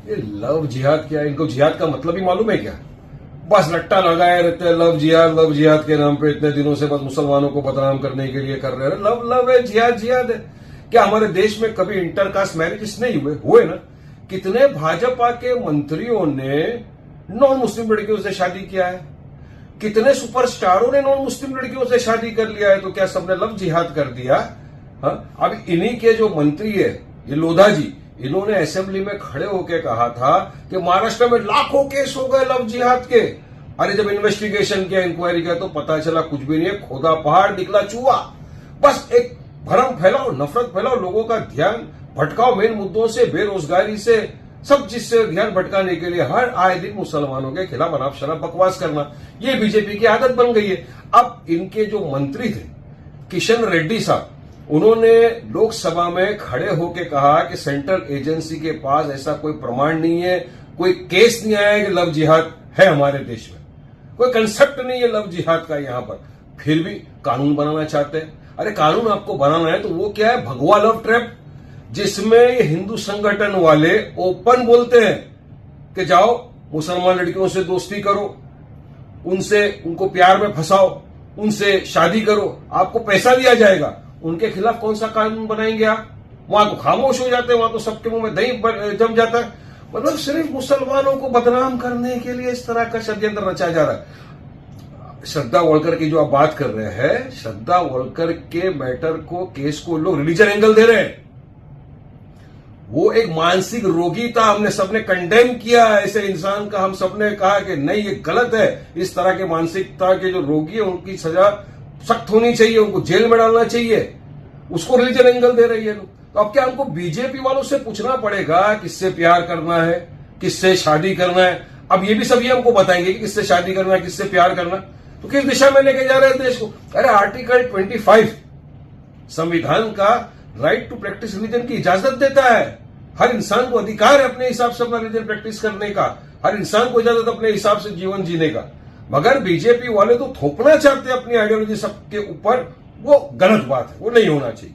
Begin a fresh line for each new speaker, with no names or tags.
ये लव जिहाद क्या है? इनको जिहाद का मतलब ही मालूम है क्या? बस रट्टा लगाए रहते हैं, लव जिहाद के नाम पे इतने दिनों से बस मुसलमानों को बदनाम करने के लिए कर रहे हैं। लव लव है, जिहाद है। क्या हमारे देश में कभी इंटरकास्ट मैरिजेस नहीं हुए ना? कितने भाजपा के मंत्रियों ने नॉन मुस्लिम लड़कियों से शादी किया है? कितने सुपरस्टारों ने नॉन मुस्लिम लड़कियों से शादी कर लिया है? तो क्या सबने लव जिहाद कर दिया? अब इन्हीं के जो मंत्री है, ये लोधा जी, इन्होंने असेंबली में खड़े होकर कहा था कि महाराष्ट्र में लाखों केस हो गए लव जिहाद के। अरे जब इन्वेस्टिगेशन किया, इंक्वायरी किया, तो पता चला कुछ भी नहीं है, खोदा पहाड़ निकला चूहा। बस एक भरम फैलाओ, नफरत फैलाओ, लोगों का ध्यान भटकाओ मेन मुद्दों से, बेरोजगारी से, सब चीज से ध्यान भटकाने के लिए हर आए दिन मुसलमानों के खिलाफ अनाप शनाप बकवास करना, ये बीजेपी की आदत बन गई है। अब इनके जो मंत्री थे किशन रेड्डी साहब, उन्होंने लोकसभा में खड़े होकर कहा कि सेंट्रल एजेंसी के पास ऐसा कोई प्रमाण नहीं है, कोई केस नहीं आया कि लव जिहाद है हमारे देश में, कोई कंसेप्ट नहीं है लव जिहाद का यहां पर, फिर भी कानून बनाना चाहते हैं। अरे कानून आपको बनाना है तो वो क्या है? भगवा लव ट्रैप, जिसमें ये हिंदू संगठन वाले ओपन बोलते हैं कि जाओ मुसलमान लड़कियों से दोस्ती करो, उनको प्यार में फंसाओ, उनसे शादी करो, आपको पैसा दिया जाएगा। उनके खिलाफ कौन सा कानून बनाएंगे आप? वहां तो खामोश हो जाते हैं, वहां तो सबके मुंह में दही जम जाता है। मतलब सिर्फ मुसलमानों को बदनाम करने के लिए इस तरह का षड्यंत्र रचा जा रहा है। श्रद्धा वोलकर की जो आप बात कर रहे हैं, श्रद्धा वोलकर के मैटर को, केस को लोग रिलीजन एंगल दे रहे हैं। वो एक मानसिक रोगी था, हमने सबने कंडेम किया ऐसे इंसान का, हम सबने कहा कि नहीं ये गलत है। इस तरह के मानसिकता के जो रोगी है उनकी सजा सख्त होनी चाहिए, उनको जेल में डालना चाहिए। उसको रिलीजन एंगल दे रही है लोग। तो अब क्या हमको बीजेपी वालों से पूछना पड़ेगा किससे प्यार करना है, किससे शादी करना है? अब ये भी सभी हमको बताएंगे कि किससे शादी करना है, किससे प्यार करना, तो किस दिशा में लेके जा रहे हैं देश को? अरे आर्टिकल 25 संविधान का राइट टू प्रैक्टिस रिलीजन की इजाजत देता है। हर इंसान को अधिकार है अपने हिसाब से अपना रिलीजन प्रैक्टिस करने का, हर इंसान को इजाजत अपने हिसाब से जीवन जीने का। मगर बीजेपी वाले तो थोपना चाहते हैं अपनी आइडियोलॉजी सबके ऊपर, वो गलत बात है, वो नहीं होना चाहिए।